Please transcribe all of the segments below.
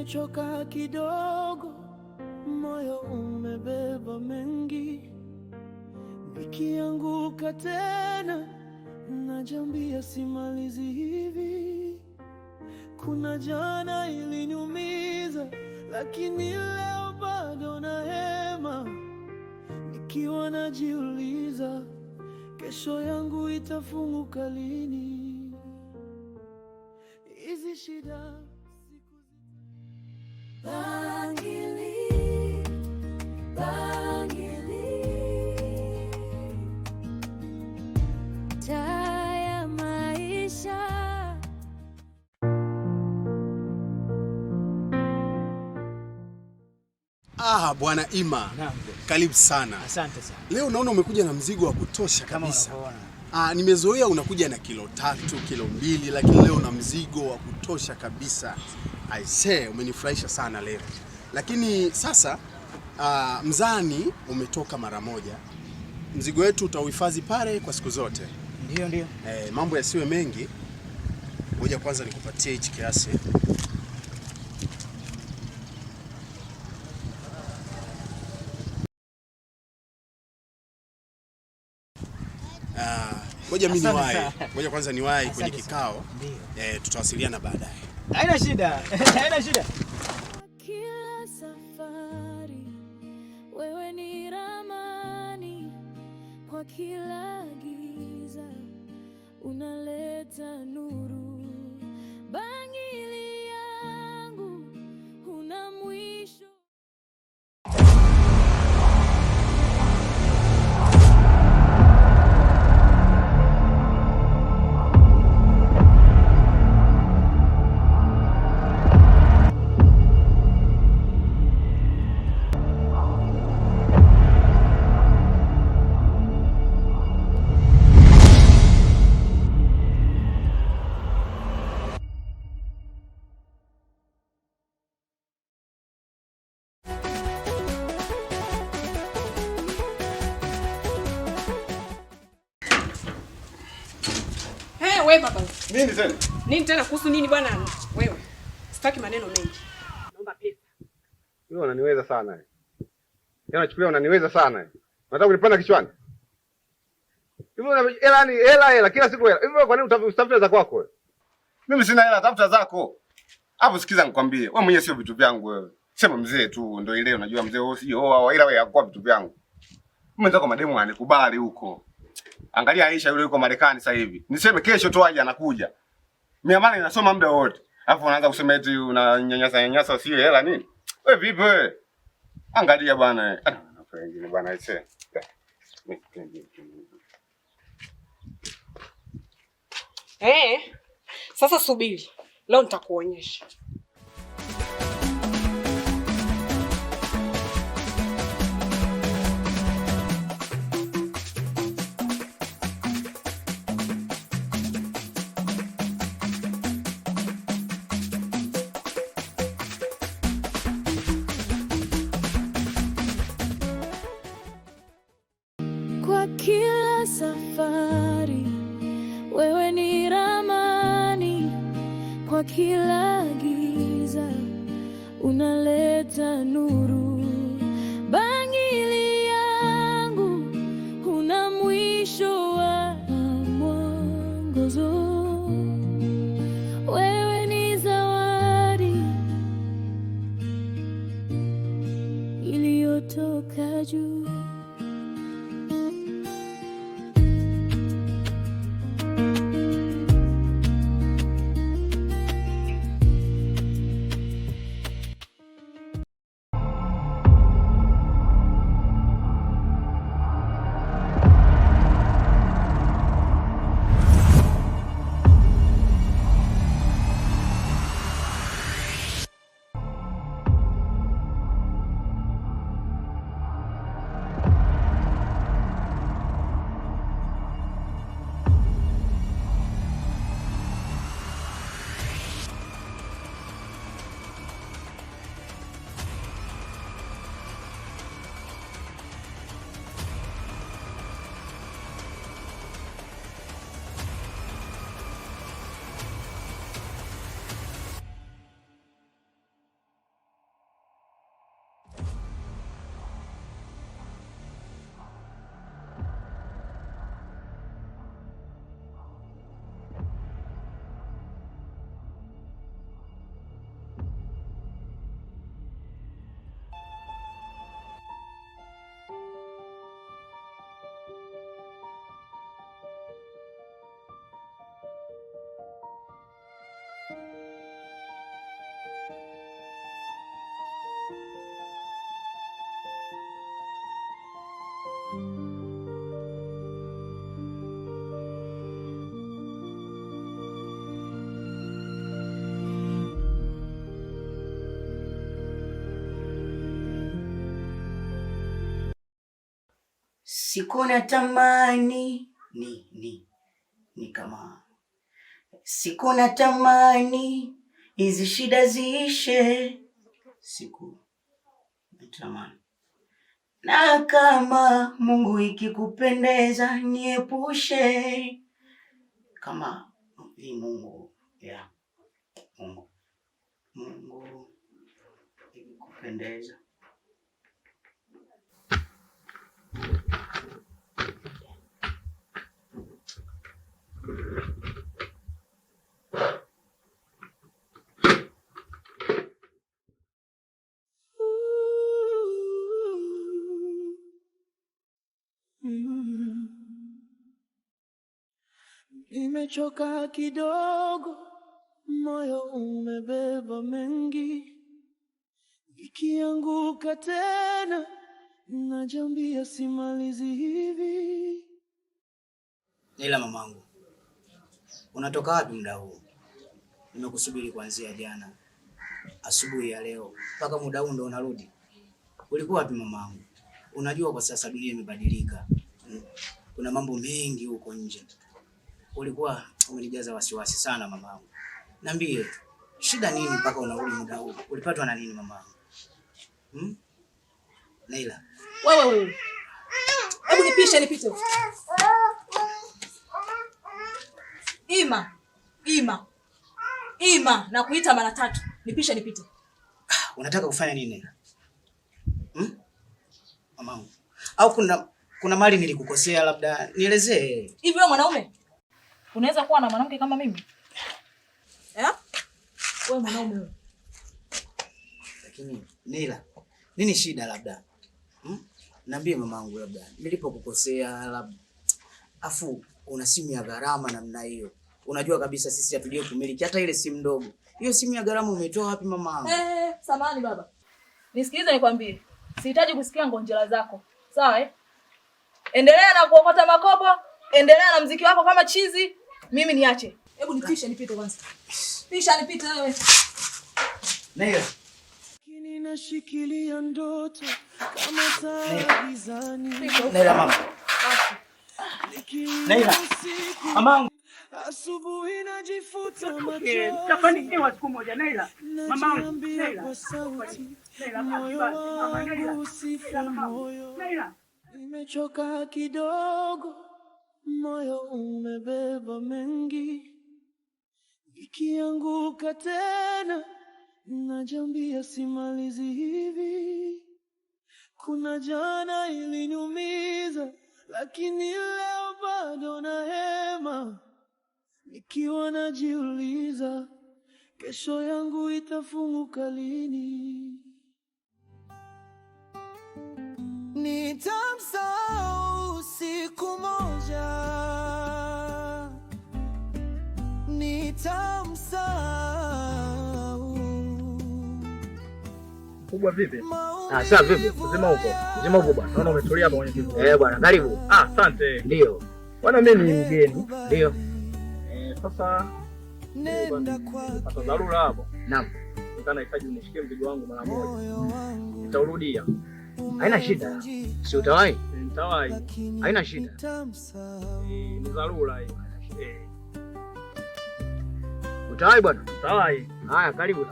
nimechoka kidogo, moyo umebeba mengi. Nikianguka tena najambia simalizi hivi. Kuna jana iliniumiza, lakini leo bado na hema, nikiwa najiuliza kesho yangu itafunguka lini. Hizi shida Bangili, Bangili, taa ya maisha. Bwana Ima. Karibu sana. Asante sana. Leo naona umekuja na mzigo wa kutosha kabisa. Nimezoea unakuja na kilo 3, kilo 2, lakini leo na mzigo wa kutosha kabisa. I say, umenifurahisha sana leo. Lakini sasa mzani umetoka mara moja. Mzigo wetu utauhifadhi pale kwa siku zote. Ndio. Mambo yasiwe mengi. Ngoja kwanza nikupatie hichi kiasi. Ngoja mimi niwahi. Ngoja kwanza niwahi kwenye kikao. Tutawasiliana baadaye. Haina shida. Haina shida. Kila safari wewe ni ramani, kwa kila giza unaleta nuru. Bangili yangu huna mwisho. Wewe baba. Nini tena? Nini tena kuhusu nini bwana? Wewe. Sitaki maneno mengi. Naomba pesa. Wewe unaniweza sana. Yeye unachukulia unaniweza sana. Unataka kunipanda kichwani? Hivi una hela kila siku hela. Hivi kwa nini utafuta za kwako wewe? Mimi sina hela, tafuta zako. Hapo sikiza nikwambie. Wewe mwenyewe sio vitu vyangu wewe. Sema mzee tu ndio ile unajua mzee wewe sio ila wewe yakuwa vitu vyangu. Mimi nataka mademu anikubali huko. Angalia Aisha yule yuko Marekani sasa hivi. Niseme kesho tu aje anakuja. Miamala inasoma muda wote. Alafu unaanza kusema eti unanyanyasa sio hela nini? Wewe vipi wewe? Angalia bwana. Wengine bwana aise. Sasa subiri. Leo nitakuonyesha. Kwa kila safari wewe ni ramani, kwa kila giza unaleta nuru. Bangili yangu huna mwisho wa mwongozo. Wewe ni zawadi iliyotoka juu. Siku natamani siku natamani hizi shida ziishe. Siku natamani, na kama Mungu ikikupendeza niepushe, kama Mungu ikikupendeza. Nimechoka kidogo, moyo umebeba mengi, ikianguka tena najambia simalizi hivi. Ila mamangu, unatoka wapi muda huu? Nimekusubiri kuanzia jana asubuhi ya leo mpaka muda huu ndo unarudi. Ulikuwa wapi mamangu? Unajua kwa sasa dunia imebadilika. Kuna mambo mengi huko nje. Ulikuwa umenijaza wasiwasi sana mamangu. Niambie, shida nini mpaka unarudi muda huu? Ulipatwa na nini mamangu? Naila. Wewe. Hebu nipishe nipite. Ima, na kuita mara 3. Nipishe nipite. Unataka kufanya nini? Mamangu. Au kuna mali nilikukosea labda? Nielezee. Hivi wewe mwanaume? Unaweza kuwa na mwanamke kama mimi? Wewe mwanaume wewe. Lakini Naila, nini shida labda? Niambie mamangu labda. Nilipokukosea labda. Afu una simu ya gharama namna hiyo. Unajua kabisa sisi hatujui kumiliki hata ile simu ndogo. Hiyo simu ya gharama umetoa wapi mamangu? Samahani baba. Nisikilize nikwambie. Sihitaji kusikia ngonjera zako. Sawa Endelea na kuokota makopo, endelea na mziki wako kama chizi, mimi niache. Hebu nipishe nipite kwanza. Pisha nipite wewe. Naila. Kini nashikilia ndoto kama taa gizani. Naila mama. Naila. Mamangu. Asubuhi najifuta machozi. Tafanikiwa siku moja Naila. Mamangu. Naila. Moyo wangu sife moyo. Naila. Nimechoka kidogo, moyo umebeba mengi, ikianguka tena najambia simalizi hivi. Kuna jana iliniumiza, lakini leo bado na hema, nikiwa najiuliza kesho yangu itafunguka lini. Nitamsahau siku moja, nitamsahau. Kubwa vipi? Sasa vipi? Uzima upo. Uzima upo bwana. Naona umetulia hapa kwenye kivuli. Bwana, karibu. Asante. Ndio. Bwana mimi ni mgeni. Ndio. Sasa pata dharura hapo. Naam. Nahitaji unishikie mzigo wangu mara moja. Nitaurudia. Haina shida. Si utawahi? Nitawahi. Haina shida. Ni dharura hii. Utawahi bwana? Utawahi. Haya, karibu.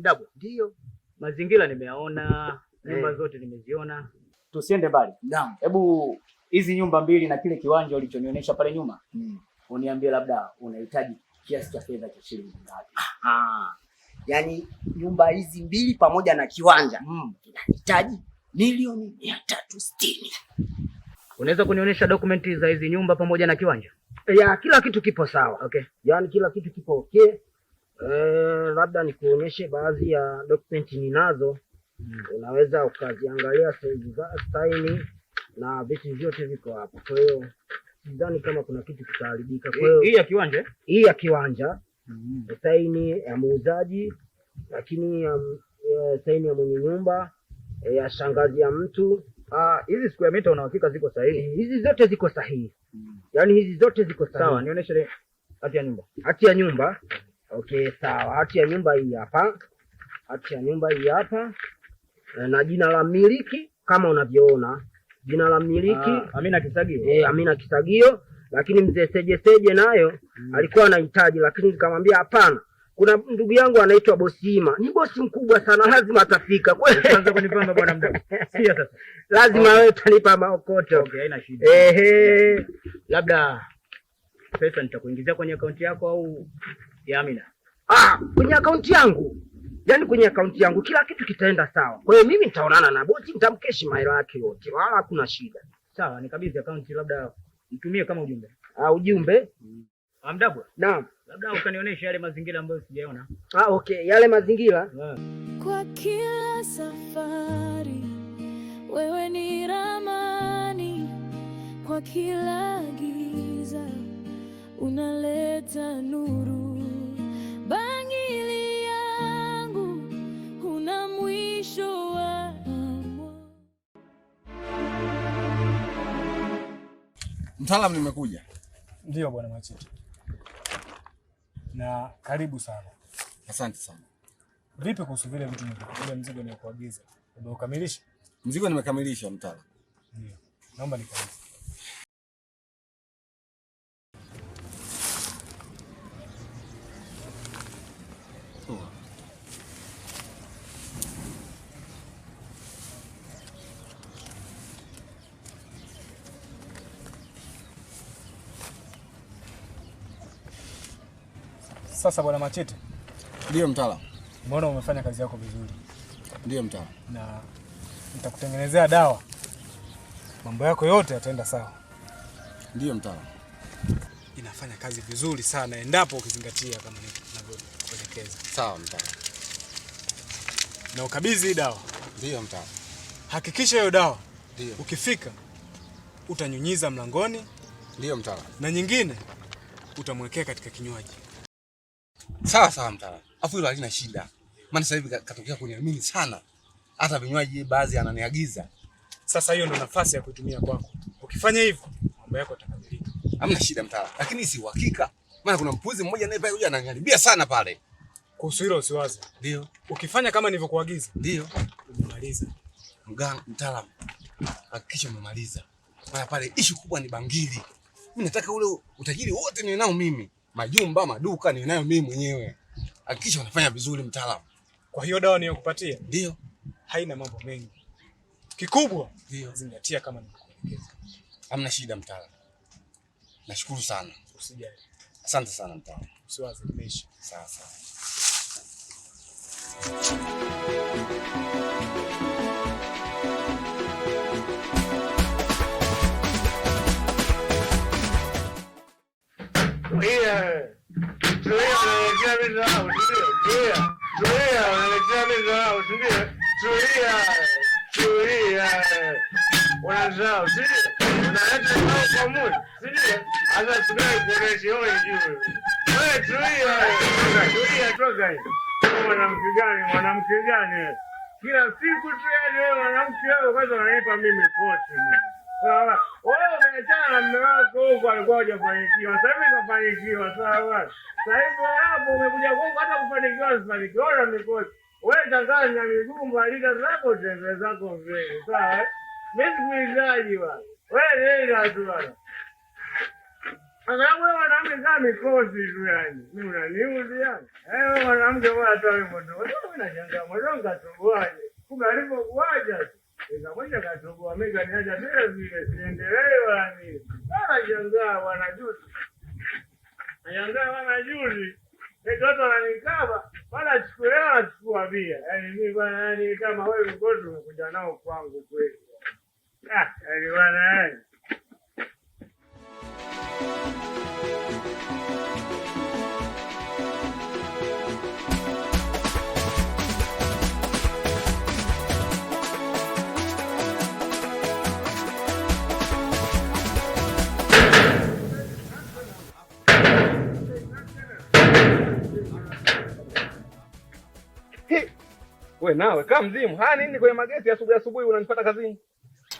Mdabwa. Ndio. Mazingira nimeyaona, nyumba zote nimeziona. Tusiende mbali. Naam. Hebu hizi nyumba mbili na kile kiwanja ulichonionyesha pale nyuma, uniambie labda unahitaji kiasi cha fedha cha shilingi ngapi? Yaani nyumba hizi mbili pamoja na kiwanja inahitaji milioni 360. Unaweza kunionyesha dokumenti za hizi nyumba pamoja na kiwanja? Ya, kila kitu kipo sawa. Okay. Yaani kila kitu kipo okay. Labda nikuonyeshe baadhi ya dokumenti ninazo. Unaweza ukaziangalia saini na vitu vyote viko hapa. Kwa hiyo sidhani kama kuna kitu kitaharibika. Kwa hiyo hii ya kiwanja? Hii ya kiwanja. Saini ya muuzaji, lakini saini ya mwenye nyumba, ya shangazi ya mtu. Hizi square meter una hakika ziko sahihi? Hizi zote ziko sahihi. Yaani hizi zote ziko sahihi. Sawa, nionyeshe hati ya nyumba. Hati ya nyumba. Okay, sawa. Hati ya nyumba hii hapa. Hati ya nyumba hii hapa. Na jina la mmiliki kama unavyoona. Jina la mmiliki Amina Kisagio. Amina Kisagio, lakini mzee Seje nayo alikuwa anahitaji, lakini nikamwambia hapana. Kuna ndugu yangu anaitwa Bosima. Ni bosi mkubwa sana, lazima atafika. Kwa hiyo anza kunipamba bwana Mdabwa. Sikia sasa. Lazima wewe utanipa maokoto. Okay, haina shida. Labda pesa nitakuingizia kwenye akaunti yako au ya Amina? Kwenye akaunti yangu. Yaani kwenye akaunti yangu kila kitu kitaenda sawa. Kwa hiyo mimi nitaonana na bosi, nitamkeshi mahela yake yote. Wala hakuna shida. Sawa, nikabidhi akaunti, labda nitumie kama ujumbe. Ujumbe? Mdabwa. Naam. Labda ukanionyesha yale mazingira ambayo sijaona. Okay, yale mazingira. Kwa kila safari wewe ni ramani, kwa kila giza unaleta nuru. Bangili yangu huna mwisho wa Mtaalamu, nimekuja. Ndio bwana Machete. Na karibu sana. Asante sana. Vipi kuhusu vile vitu nilivyokuagiza, mzigo niliokuagiza? Umeukamilisha? Mzigo nimekamilisha mtaalamu. Ndio. Naomba nikabidhi. Sasa bwana Machete. Ndio mtaalamu. Umeona umefanya kazi yako vizuri. Ndio mtaalamu. Na nitakutengenezea dawa. Mambo yako yote yataenda sawa. Ndio mtaalamu. Inafanya kazi vizuri sana endapo ukizingatia kama ninavyokuelekeza. Sawa mtaalamu. Na ukabidhi dawa. Ndio mtaalamu. Hakikisha hiyo dawa. Ndio. Ukifika utanyunyiza mlangoni. Ndio mtaalamu. Na nyingine utamwekea katika kinywaji. Sawa sawa mtaalamu. Afu hilo halina shida. Maana sasa hivi katokea kuniamini sana. Hata vinywaji baadhi ananiagiza. Sasa hiyo ndo nafasi ya kutumia kwako. Ukifanya hivyo, mambo yako yatakamilika. Hamna shida mtaalamu. Lakini si uhakika. Maana kuna mpuzi mmoja naye pale huja ananiharibia sana pale. Kuhusu hilo usiwaze. Ndio. Ukifanya kama nilivyokuagiza. Ndio. Umemaliza. Mtaalamu. Hakikisha umemaliza. Maana pale issue kubwa ni bangili. Mimi nataka ule utajiri wote ninao mimi. Majumba, maduka ninayo mimi mwenyewe. Hakikisha unafanya vizuri mtaalamu. Kwa hiyo dawa niyokupatia? Ndio. Haina mambo mengi. Kikubwa ndio zingatia kama nilivyokuelekeza. Hamna shida mtaalamu. Nashukuru sana. Usijali. Asante sana mtaalamu. Usiwaze, imeisha. Sawa sawa. Mwanamke gani? Kila siku tu yale mwanamke wao kwanza ananipa mimi kote mimi. Sawa. Wewe umeachana na mume wako huko alikuwa hajafanikiwa. Sasa hivi kafanikiwa, sawa. Sasa hivi hapo umekuja kwangu hata kufanikiwa usifanikiwa na mikosi. Wewe tanganya miguu alida zako tembea zako mbele. Sawa? Mimi sikuhitaji bwana. Wewe nenda tu bwana. Anawe mwanamke kama mikosi tu yani. Mimi unaniuzi yani. Mwanamke bwana tu wewe moto. Wewe unashangaa mwanangu katoboaje? Kumbe alipokuaja. Nikamoja katoboa mimi kaniacha vile vile siendelee wala nini. Anashangaa bwana juzi. Anashangaa bwana juzi. Mtoto ananikaba, wala chukua anachukua bia. Yaani mimi bwana yani kama wewe mkosi umekuja nao kwangu kweli. Yaani bwana yani. Wewe nawe kama mzimu. Haya nini kwenye mageti asubuhi unanifuata kazini?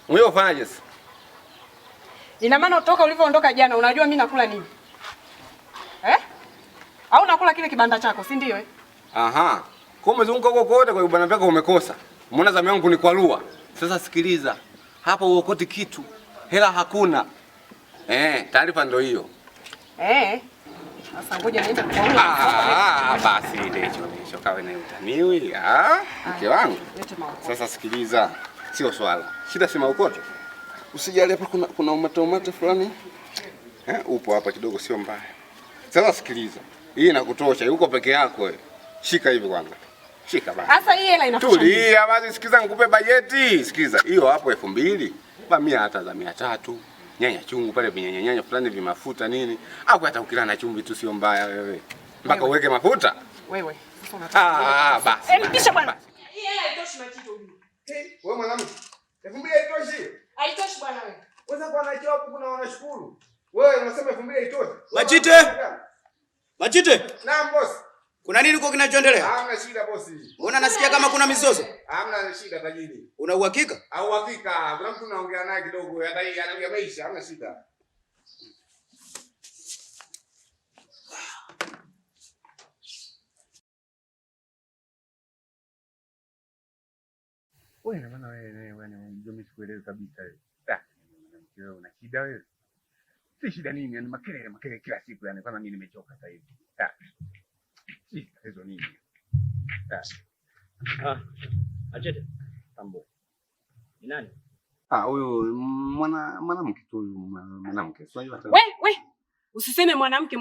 Wewe ufanyaje sasa? Ina maana utoka ulivyoondoka jana unajua mimi nakula nini? Au nakula kile kibanda chako, si ndio Aha. Kwa umezunguka huko kote kwa bwana vyako umekosa. Umeona zamu yangu ni kwa lua. Sasa sikiliza. Hapa uokoti kitu. Hela hakuna. Taarifa ndio hiyo. Sasa ngoja niende kwa basi hicho kawe na utaniwi. Mke wangu. Sasa sikiliza. Sio swala. Shida sema ukoto. Usijali hapa kuna umate fulani. Upo hapa kidogo sio mbaya. Sasa sikiliza. Hii inakutosha. Uko peke yako wewe. Shika hivi kwanza. Shika basi. Sasa hii hela inatosha. Tulia basi sikiza nikupe bajeti. Sikiza. Hiyo hapo 2000. Kwa 100 hata za 300. Nyanya chungu pale vinyanya fulani vimafuta nini? Au hata ukila na chumvi tu sio mbaya wewe. Mpaka uweke mafuta. Wewe. Basi. Nipisha bwana. Hii hela haitoshi na kitu huyu. Wewe mwanamke. 2000 haitoshi. Haitoshi bwana wewe. Wewe kwa na job kuna wanashukuru. Wewe unasema 2000 haitoshi. Machite. Naam boss. Kuna nini huko kinachoendelea? Hamna shida boss. Mbona nasikia kama kuna mizozo? Hamna shida tajiri. Una uhakika? Au uhakika. Kuna mtu naongea naye kidogo hata hii anaongea maisha, hamna shida. Wewe na maana wewe mjomba sikuelewi kabisa wewe. Wewe una shida wewe. Si shida nini? Ni makelele kila siku yani kama mimi nimechoka sasa hivi. Hizo nini? Achete. Tambo. Ni nani? Huyu mwanamke tu mwanamke. We, usiseme mwanamke.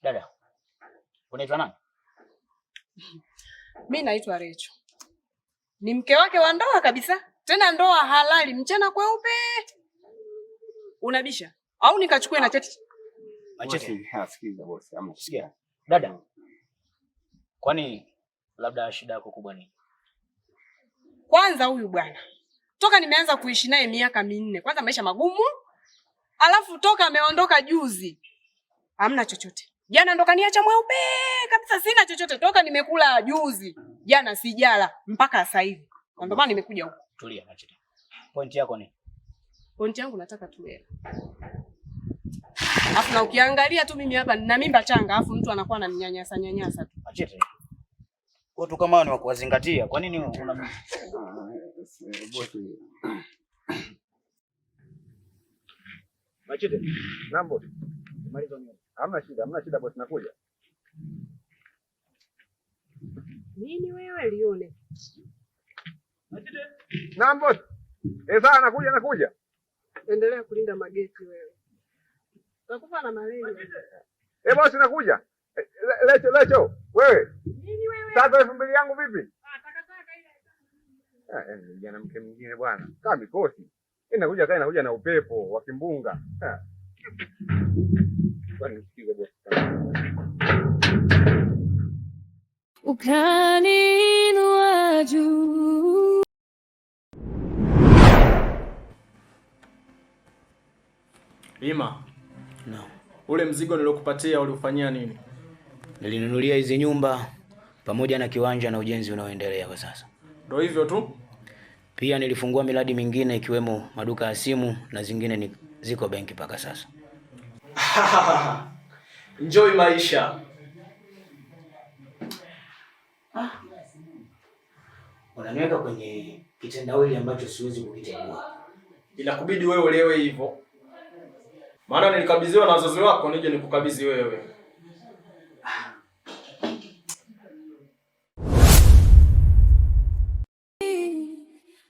Dada. Unaitwa nani? Mimi naitwa Recho. Ni mke wake wa ndoa kabisa. Tena ndoa halali, mchana kweupe. Unabisha? Au nikachukue na cheti? Achete. Sikiza boss, sikia. Dada. Kwani labda shida yako kubwa nini? Kwanza huyu bwana. Toka nimeanza kuishi naye miaka 4. Kwanza maisha magumu. Alafu toka ameondoka juzi. Hamna chochote. Jana ndo kaniacha mweupe kabisa, sina chochote. Toka nimekula juzi. Jana sijala mpaka sasa hivi. Ndio maana nimekuja huko. Tulia Achete. Point yako ni? Point yangu nataka tuwe. Afu na ukiangalia tu mimi hapa nina mimba changa, afu mtu anakuwa ananinyanyasa tu. Achete. Watu kama hao ni wa kuwazingatia. Kwa nini una Achete. Nambo. Maliza nini? Hamna shida boss nakuja. Nini wewe lione? Achete. Nambo. Sasa nakuja. Endelea kulinda mageti wewe. Utakufa na malaria. Boss nakuja. Lecho. Wewe. Nini wewe? Sasa 2000 yangu vipi? Takataka ile. Jana mke mwingine bwana. Kama mikosi. Inakuja na upepo wa kimbunga. Bwana nisikize boss. Ukaniinua juu. Ima. No. Ule mzigo nilokupatia uliufanyia nini? Nilinunulia hizi nyumba pamoja na kiwanja na ujenzi unaoendelea kwa sasa. Ndio hivyo tu? Pia nilifungua miradi mingine ikiwemo maduka ya simu na zingine ziko benki paka sasa. Enjoy maisha. Unaniweka kwenye kitendawili ambacho siwezi kukitambua. Inakubidi wewe uelewe hivyo. Maana nilikabidhiwa na wazazi wako nije nikukabidhi wewe.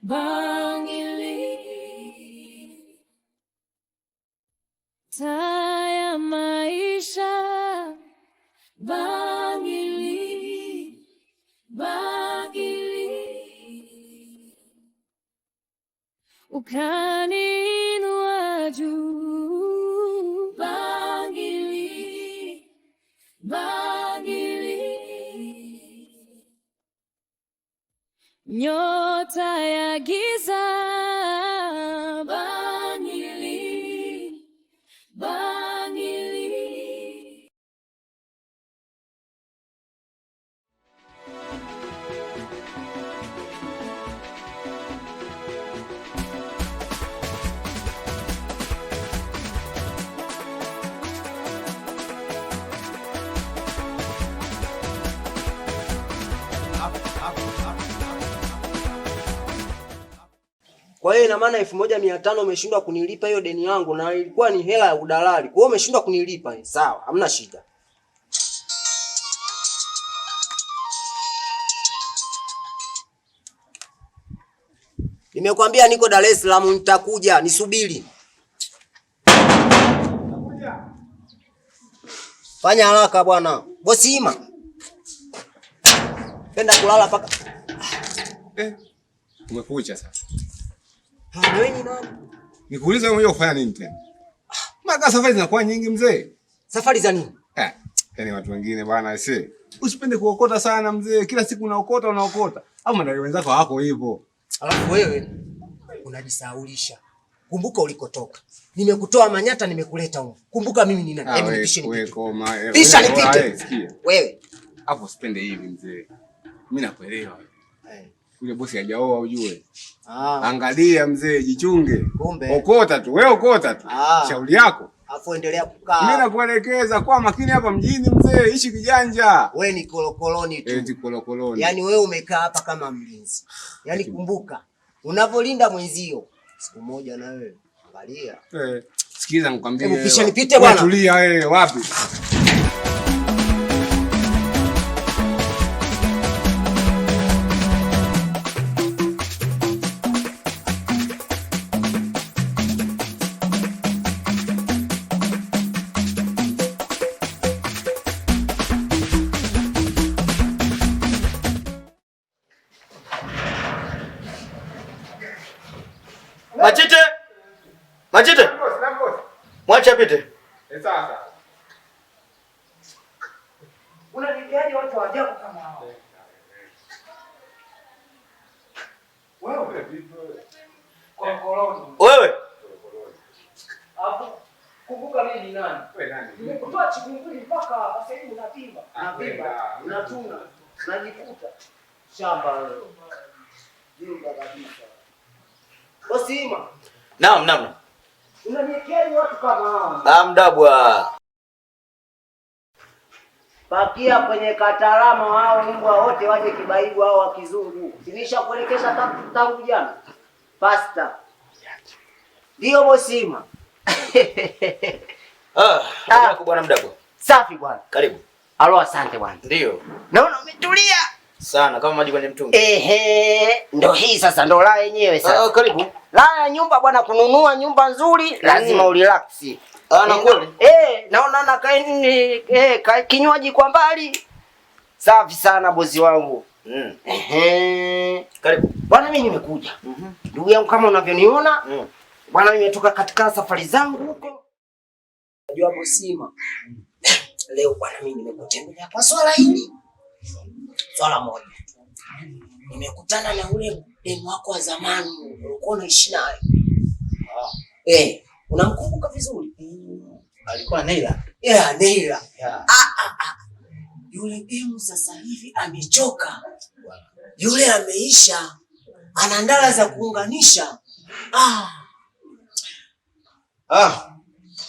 Bangili taa ya maisha, bangili, bangili, ukaniinua juu, bangili, bangili, nyota ya giza, bangili, bangili. Kwa hiyo ina maana 1500 umeshindwa kunilipa hiyo deni yangu, na ilikuwa ni hela ya udalali. Kwa hiyo umeshindwa kunilipa. Sawa, hamna shida. Nimekwambia niko Dar es Salaam, nitakuja, nisubiri. Fanya haraka bwana. Bosi Ima. Penda kulala paka. Umekuja sasa. Wewe ni nani? Nikuuliza wewe unafanya nini tena? Maka safari zinakuwa nyingi mzee. Safari za nini? Yaani watu wengine bwana usipende kuokota sana mzee. Kila siku unaokota. Au madai wenzako hako hivyo. Alafu wewe unajisaulisha. Kumbuka ulikotoka. Nimekutoa Manyata nimekuleta huko. Kumbuka mimi ni nani? Hebu nipishe nipite. Pisha nipite. Sikia. Wewe. Hapo usipende hivi mzee. Mimi nakuelewa. Yule bosi hajaoa ujue. Angalia mzee, jichunge. Kumbe. Okota tu, wewe okota tu. Shauri yako. Afu endelea kukaa. Mimi nakuelekeza kwa makini hapa mjini mzee, ishi kijanja. Wewe ni kolokoloni tu. Eti kolokoloni. Yaani wewe umekaa hapa kama mlinzi. Yaani kumbuka, unavolinda mwenzio, siku moja na wewe angalia. Sikiza nikwambie. Hebu pisha nipite bwana. Tulia wewe, wapi? Machete! Machete! Mwache apite. Sasa. Unanipiaje watu wa ajabu kama hao? Wewe. Hapo kumbuka mimi ni nani? Wewe nani? Nimekutoa chikunguni mpaka hapa sasa hivi unapimba. Unatuna. Unajikuta. Shamba wewe. Jinga kabisa. Bosi Ima. Naam. Unaniekea watu kama hao? Mdabwa. Pakia kwenye katarama wao mbwa wote waje Kibaibu hao wa kizungu. Sinisha kuelekesha tangu jana. Pasta. Ndio bosi Ima. Bwana Mdabwa. Safi bwana. Karibu. Alo, asante bwana. Ndio. Naona umetulia sana kama maji kwenye mtungi. Ndo hii sasa ndo la yenyewe sasa. Karibu. La ya nyumba bwana, kununua nyumba nzuri lazima urelax. Na kweli. Naona na kinywaji kwa mbali. Safi sana bosi wangu. Karibu. Bwana mimi nimekuja. Ndugu yangu kama unavyoniona. Bwana mimi nimetoka katika safari zangu huko. Unajua bosi Ima. Leo bwana mimi nimekutembelea kwa swala hili. Swala moja. Nimekutana na ule demu wako wa zamani ulikuwa unaishi naye. Unamkumbuka vizuri? Alikuwa Neila. Neila. Yule demu sasa hivi amechoka. Yule ameisha. Ana ndala za kuunganisha.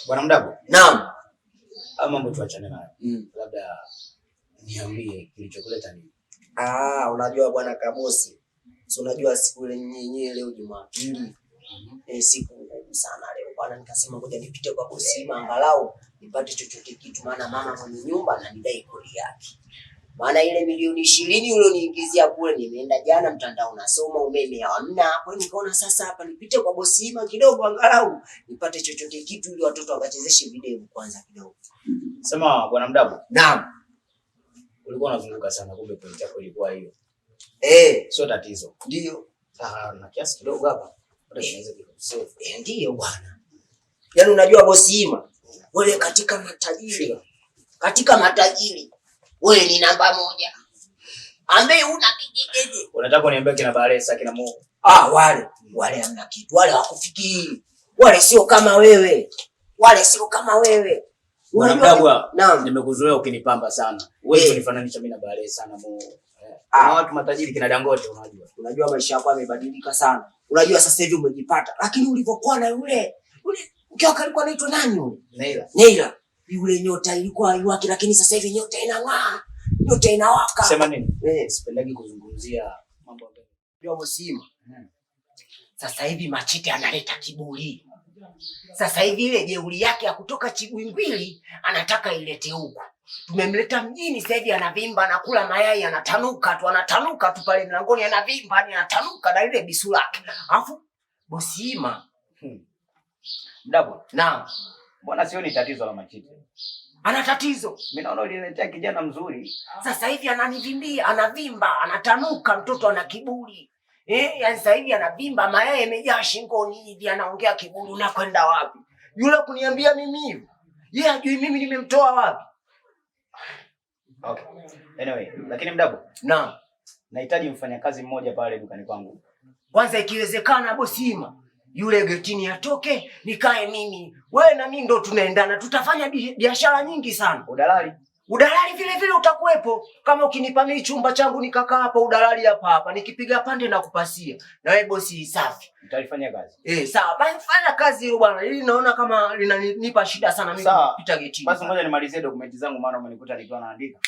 Bwana Mdabwa. Naam. Mambo tuachane nayo. Labda niambie kilichokuleta nini? Unajua bwana Kabosi. Si unajua siku ile nyenyewe leo Jumapili. Siku ngumu sana leo. bwana, nikasema ngoja nipite kwa Bosima angalau nipate chochote kitu, maana mama mwenye nyumba ananidai kodi yake. Maana ile milioni 20 ulioniingizia kule nimeenda jana mtandao unasoma umeme hamna. Kwa hiyo nikaona sasa hapa nipite kwa Bosima kidogo angalau nipate chochote kitu ili watoto wakachezeshe video kwanza kidogo. Sema bwana Mdabu. Naam. Ulikuwa unazunguka sana, kumbe point yako ilikuwa hiyo. Sio tatizo. Ndio. Na kiasi kidogo hapa. Ndio bwana. Yaani unajua Bosima, wewe katika matajiri. Katika matajiri wewe ni namba 1. Ambaye una kijiji. Unataka kuniambia kina Baresa kina Mo? Wale hamna kitu. Wale hawakufikiri. Wale sio kama wewe. Bwana Mdabu, nimekuzoea ukinipamba sana. Wewe unifananisha mimi na Baresa na Mo. Na watu matajiri kina Dangote unajua. Unajua maisha yako yamebadilika sana. Unajua sasa hivi umejipata. Lakini ulivyokuwa na yule mke alikuwa anaitwa nani yule? Neila. Yule nyota ilikuwa haiwaki, lakini sasa hivi nyota inang'aa. Nyota inawaka. Sema nini? Sipendagi kuzungumzia mambo mengi. Ndio Bosima. Sasa hivi Machite analeta kiburi. Sasa hivi ile jeuri yake ya kutoka Chibwingwili anataka ilete huku. Tumemleta mjini sasa hivi anavimba, anakula mayai, anatanuka tu pale mlangoni, anavimba, anatanuka na ile bisu lake. Alafu Bosima. Mdabu. Naam. Mbona sioni tatizo la Machite? Ana tatizo. Mimi naona uliletea kijana mzuri. Sasa hivi ananivimbia, anavimba, anatanuka, mtoto ana kiburi. Yaani sasa hivi anavimba, mayai yamejaa shingoni hivi, anaongea kiburi. Unakwenda wapi? Yule kuniambia mimi hivi. Yeye hajui mimi nimemtoa wapi. Okay. Anyway, lakini Mdabu. Naam. Nahitaji mfanyakazi mmoja pale dukani kwangu. Kwanza ikiwezekana Bosima, yule getini atoke, nikae mimi. Wewe na mimi ndo tunaendana. Tutafanya biashara nyingi sana. Udalali vile vile utakuwepo. Kama ukinipa mimi chumba changu nikakaa hapa, udalali hapa. Nikipiga pande na kupasia. Na wewe bosi safi. Utalifanyia kazi. Sawa. Basi fanya kazi hilo bwana. Hili naona kama linanipa shida sana mimi kupita getini. Basi ngoja nimalizie dokumenti zangu, maana umenikuta nikiwa naandika.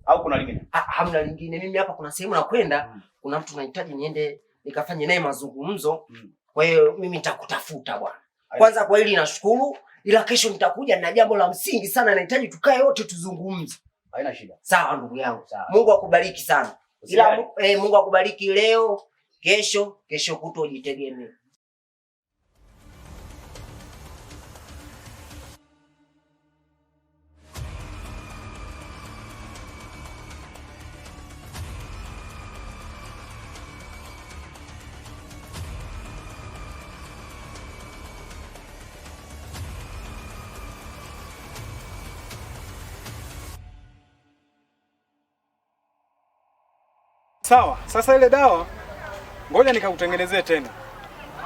Au kuna lingine? Hamna lingine. Mimi hapa kuna sehemu nakwenda. Kuna mtu anahitaji niende nikafanye naye mazungumzo. Kwa hiyo mimi nitakutafuta bwana. Kwanza kwa hili nashukuru, ila kesho nitakuja na jambo la msingi sana, nahitaji tukae wote tuzungumze. Haina shida. Sawa ndugu yangu. Mungu akubariki sana. Ila Mungu akubariki leo, kesho kutwa ujitegemee. Sawa, sasa ile dawa ngoja nikakutengenezee tena.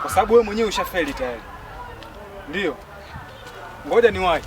Kwa sababu wewe mwenyewe ushafeli tayari. Ndio. Ngoja niwahi.